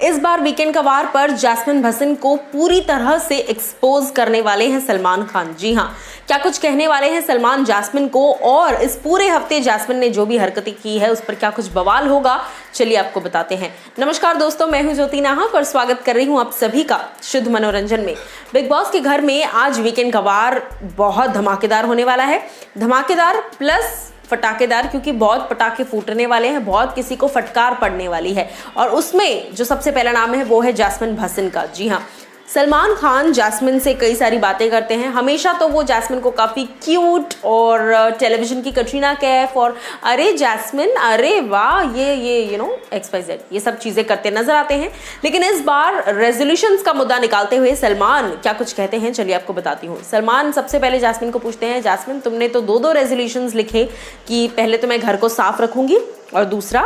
इस बार वीकेंड का वार पर जैस्मिन भसीन को पूरी तरह से एक्सपोज करने वाले हैं सलमान खान। जी हाँ, क्या कुछ कहने वाले हैं सलमान जैस्मिन को, और इस पूरे हफ्ते जैस्मिन ने जो भी हरकतें की है उस पर क्या कुछ बवाल होगा, चलिए आपको बताते हैं। नमस्कार दोस्तों, मैं हूं ज्योति नाहक और स्वागत कर रही हूं आप सभी का शुद्ध मनोरंजन में। बिग बॉस के घर में आज वीकेंड का वार बहुत धमाकेदार होने वाला है। धमाकेदार प्लस फटाकेदार, क्योंकि बहुत पटाखे फूटने वाले हैं, बहुत किसी को फटकार पड़ने वाली है। और उसमें जो सबसे पहला नाम है वो है जैस्मिन भसीन का। जी हाँ, सलमान खान जैस्मिन से कई सारी बातें करते हैं। हमेशा तो वो जैस्मिन को काफ़ी क्यूट और टेलीविजन की कटरीना कैफ और अरे जैस्मिन, अरे वाह, ये XYZ ये सब चीज़ें करते नजर आते हैं। लेकिन इस बार रेजोल्यूशंस का मुद्दा निकालते हुए सलमान क्या कुछ कहते हैं, चलिए आपको बताती हूँ। सलमान सबसे पहले जैस्मिन को पूछते हैं, जैस्मिन तुमने तो दो रेजोल्यूशंस लिखे कि पहले तो मैं घर को साफ रखूंगी और दूसरा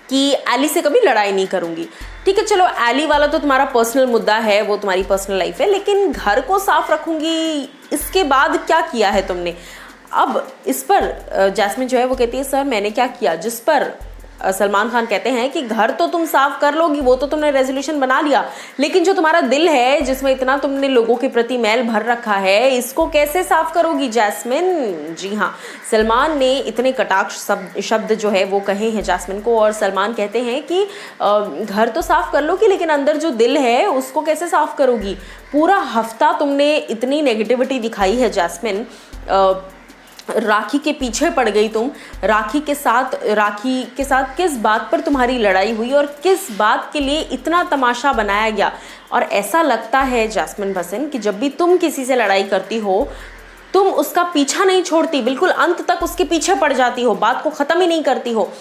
कि एली से कभी लड़ाई नहीं करूंगी। ठीक है, चलो एली वाला तो तुम्हारा पर्सनल मुद्दा है, वो तुम्हारी पर्सनल लाइफ है, लेकिन घर को साफ रखूंगी इसके बाद क्या किया है तुमने? अब इस पर जैस्मिन जो है वो कहती है, सर मैंने क्या किया? जिस पर सलमान खान कहते हैं कि घर तो तुम साफ कर लोगी, वो तो तुमने रेजोल्यूशन बना लिया, लेकिन जो तुम्हारा दिल है जिसमें इतना तुमने लोगों के प्रति मैल भर रखा है, इसको कैसे साफ करोगी जैस्मिन? जी हाँ, सलमान ने इतने कटाक्ष शब्द जो है वो कहे हैं जैस्मिन को, और सलमान कहते हैं कि घर तो साफ कर लोगी लेकिन अंदर जो दिल है उसको कैसे साफ करोगी? पूरा हफ्ता तुमने इतनी नेगेटिविटी दिखाई है जैस्मिन, राखी के पीछे पड़ गई तुम। राखी के साथ किस बात पर तुम्हारी लड़ाई हुई और किस बात के लिए इतना तमाशा बनाया गया? और ऐसा लगता है जैस्मिन भसीन कि जब भी तुम किसी से लड़ाई करती हो तुम उसका पीछा नहीं छोड़ती, बिल्कुल अंत तक उसके पीछे पड़ जाती हो, बात को ख़त्म ही नहीं करती हो।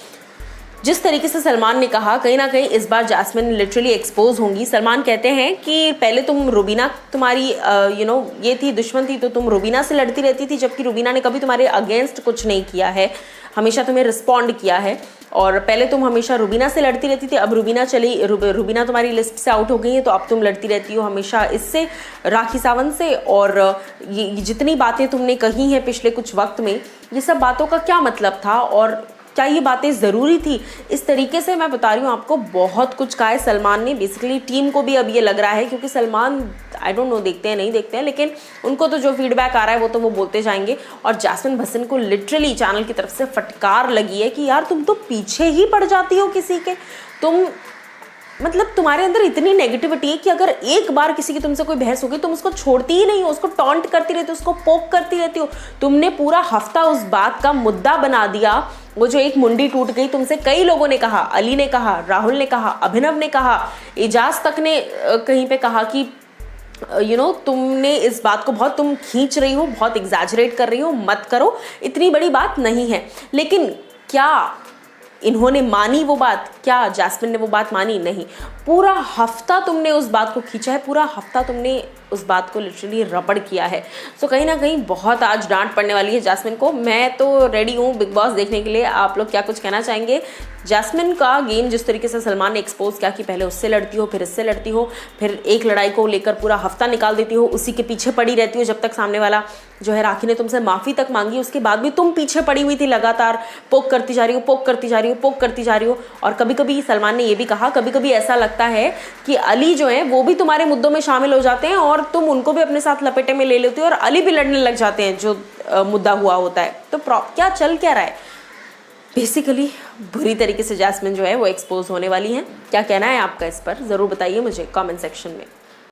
जिस तरीके से सलमान ने कहा, कहीं ना कहीं इस बार जैस्मिन लिटरली एक्सपोज होंगी। सलमान कहते हैं कि पहले तुम रुबीना तुम्हारी ये थी, दुश्मन थी, तो तुम रुबीना से लड़ती रहती थी, जबकि रुबीना ने कभी तुम्हारे अगेंस्ट कुछ नहीं किया है, हमेशा तुम्हें रिस्पॉन्ड किया है। और पहले तुम हमेशा रुबीना से लड़ती रहती थी, अब रुबीना तुम्हारी लिस्ट से आउट हो गई है, तो अब तुम लड़ती रहती हो हमेशा इससे, राखी सावंत से। और ये जितनी बातें तुमने कही हैं पिछले कुछ वक्त में, ये सब बातों का क्या मतलब था और क्या ये बातें ज़रूरी थी? इस तरीके से मैं बता रही हूँ आपको, बहुत कुछ कहा है सलमान ने। बेसिकली टीम को भी अब ये लग रहा है, क्योंकि सलमान आई डोंट नो देखते हैं नहीं देखते हैं, लेकिन उनको तो जो फीडबैक आ रहा है वो तो वो बोलते जाएंगे। और जैस्मिन भसीन को लिटरली चैनल की तरफ से फटकार लगी है कि यार तुम तो पीछे ही पड़ जाती हो किसी के, तुम मतलब तुम्हारे अंदर इतनी नेगेटिविटी है कि अगर एक बार किसी की तुमसे कोई बहस होगी तुम उसको छोड़ती ही नहीं हो, उसको टॉन्ट करती रहती हो, उसको पोक करती रहती हो। तुमने पूरा हफ्ता उस बात का मुद्दा बना दिया। वो जो एक मुंडी टूट गई तुमसे, कई लोगों ने कहा, अली ने कहा, राहुल ने कहा, अभिनव ने कहा, एजाज तक ने कहीं पे कहा कि तुमने इस बात को बहुत तुम खींच रही हो, बहुत एग्जैजरेट कर रही हो, मत करो, इतनी बड़ी बात नहीं है। लेकिन क्या इन्होंने मानी वो बात? क्या जैस्मिन ने वो बात मानी? नहीं। पूरा हफ्ता तुमने उस बात को खींचा है, पूरा हफ्ता तुमने उस बात को लिटरली रबड़ किया है। सो कहीं ना कहीं बहुत आज डांट पड़ने वाली है जैस्मिन को। मैं तो रेडी हूँ बिग बॉस देखने के लिए। आप लोग क्या कुछ कहना चाहेंगे? जैस्मिन का गेम जिस तरीके से सलमान ने एक्सपोज किया कि पहले उससे लड़ती हो, फिर इससे लड़ती हो, फिर एक लड़ाई को लेकर पूरा हफ्ता निकाल देती हो, उसी के पीछे पड़ी रहती हो जब तक सामने वाला जो है, राखी ने तुमसे माफ़ी तक मांगी, उसके बाद भी तुम पीछे पड़ी हुई थी, लगातार पोक करती जा रही हो, पोक करती जा रही हो, पोक करती जा रही हो। और कभी कभी सलमान ने ये भी कहा, कभी कभी ऐसा लगता है कि अली जो है वो भी तुम्हारे मुद्दों में शामिल हो जाते हैं और तुम उनको भी अपने साथ लपेटे में ले लेते हो और अली भी लड़ने लग जाते हैं जो मुद्दा हुआ होता है। तो क्या चल क्या रहा है? बेसिकली बुरी तरीके से जैस्मिन जो है वो एक्सपोज होने वाली है। क्या कहना है आपका इस पर, ज़रूर बताइए मुझे कमेंट सेक्शन में।